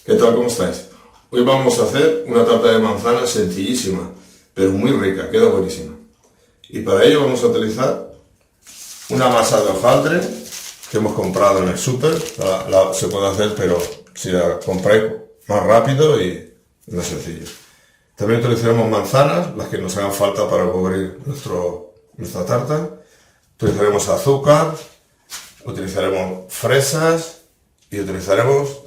¿Qué tal? ¿Cómo estáis? Hoy vamos a hacer una tarta de manzana sencillísima, pero muy rica, queda buenísima. Y para ello vamos a utilizar una masa de hojaldre que hemos comprado en el súper. Se puede hacer, pero si la compráis más rápido y más sencillo. También utilizaremos manzanas, las que nos hagan falta para cubrir nuestra tarta. Utilizaremos azúcar, utilizaremos fresas y utilizaremos...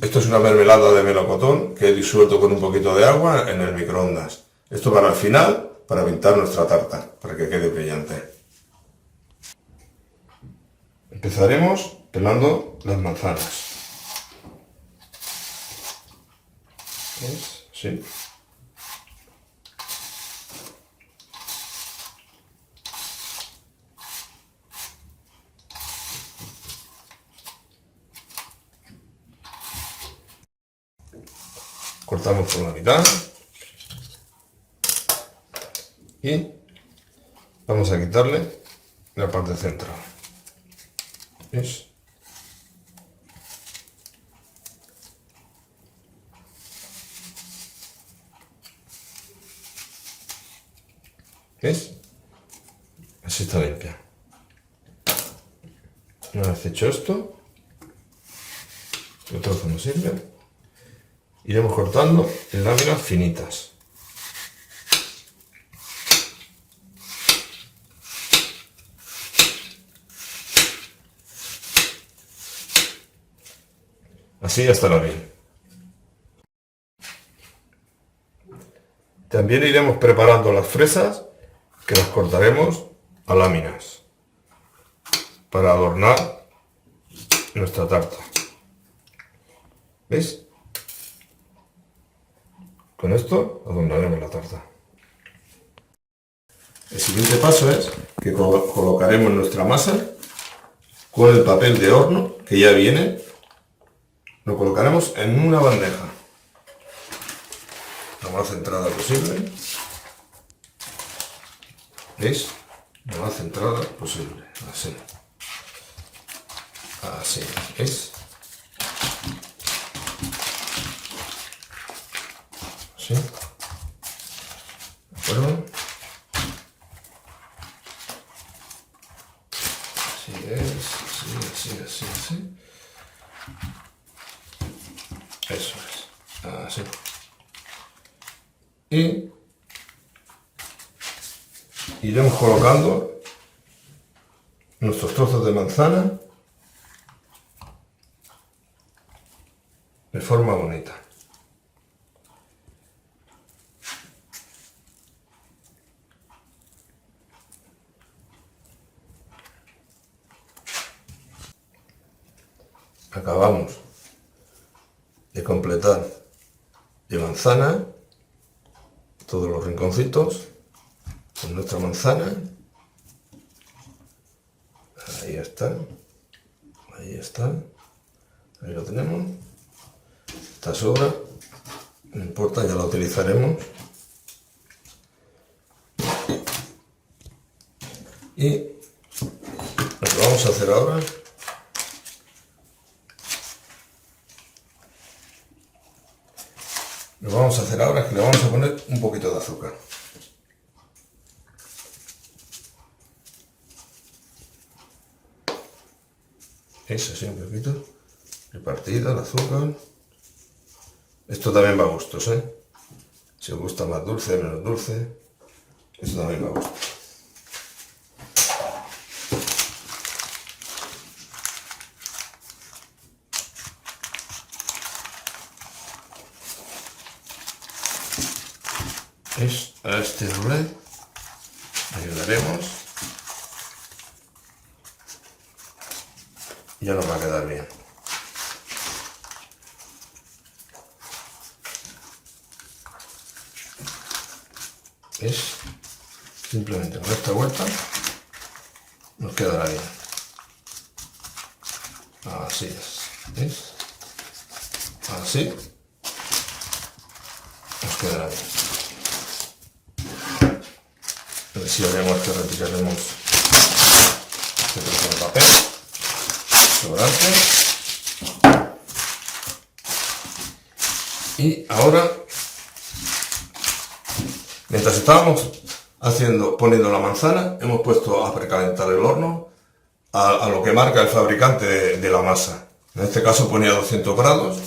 Esto es una mermelada de melocotón que he disuelto con un poquito de agua en el microondas. Esto para el final, para pintar nuestra tarta, para que quede brillante. Empezaremos pelando las manzanas. ¿Ves? Sí. Cortamos por la mitad y vamos a quitarle la parte central. ¿Ves? ¿Ves? Así está limpia. Una vez hecho esto, el trozo no sirve. Iremos cortando en láminas finitas. Así ya estará bien. También iremos preparando las fresas, que las cortaremos a láminas para adornar nuestra tarta. ¿Veis? Con esto adornaremos la tarta. El siguiente paso es que colocaremos nuestra masa con el papel de horno que ya viene. Lo colocaremos en una bandeja, lo más centrada posible. ¿Veis? Lo más centrada posible. Así. Así. ¿Veis? ¿Sí? ¿De acuerdo? Así es, así. Eso es, así. Y iremos colocando nuestros trozos de manzana de forma bonita. Acabamos de completar de manzana todos los rinconcitos con nuestra manzana. Ahí está, ahí lo tenemos. Esta sobra, no importa, ya la utilizaremos. Y lo que vamos a hacer ahora es que le vamos a poner un poquito de azúcar. Eso sí, un poquito. Repartida el azúcar. Esto también va a gustos, ¿eh? Si os gusta más dulce, menos dulce. Esto también va a gustos. A este roulette ayudaremos y ya nos va a quedar bien. ¿Ves? Simplemente con esta vuelta nos quedará bien. Así es. ¿Ves? Así nos quedará bien. Si haremos que retiraremos este trozo de papel sobrante Y ahora, mientras estábamos poniendo la manzana, hemos puesto a precalentar el horno a lo que marca el fabricante de la masa. En este caso ponía 200 grados,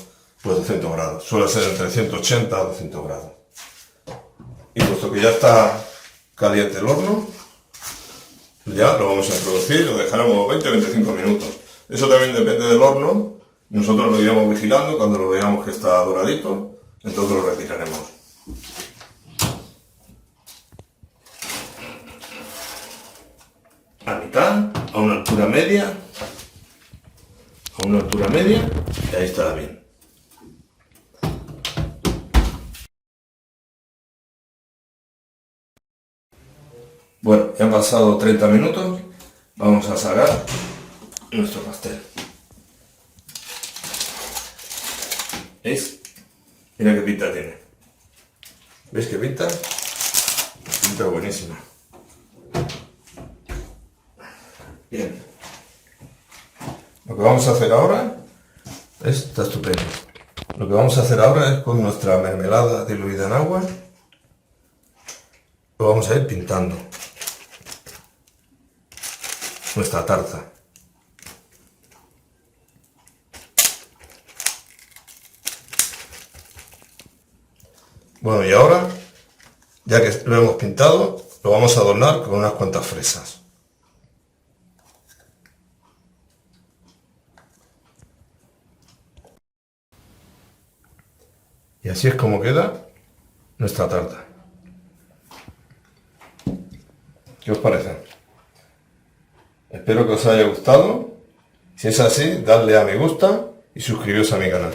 pues 200 grados. Suele ser entre 180 a 200 grados. Y puesto que ya está caliente el horno, ya lo vamos a introducir, lo dejaremos 20-25 minutos. Eso también depende del horno. Nosotros lo iremos vigilando, cuando lo veamos que está doradito, entonces lo retiraremos. A mitad, a una altura media, y ahí estará bien. Bueno, ya han pasado 30 minutos, vamos a sacar nuestro pastel. ¿Veis? Mira qué pinta tiene. ¿Veis qué pinta? Pinta buenísima. Bien. Lo que vamos a hacer ahora está estupendo. Lo que vamos a hacer ahora es con nuestra mermelada diluida en agua. Lo vamos a ir pintando. Nuestra tarta. Bueno, y ahora, ya que lo hemos pintado, lo vamos a adornar con unas cuantas fresas. Y así es como queda nuestra tarta. ¿Qué os parece? Espero que os haya gustado. Si es así, dadle a me gusta y suscribiros a mi canal.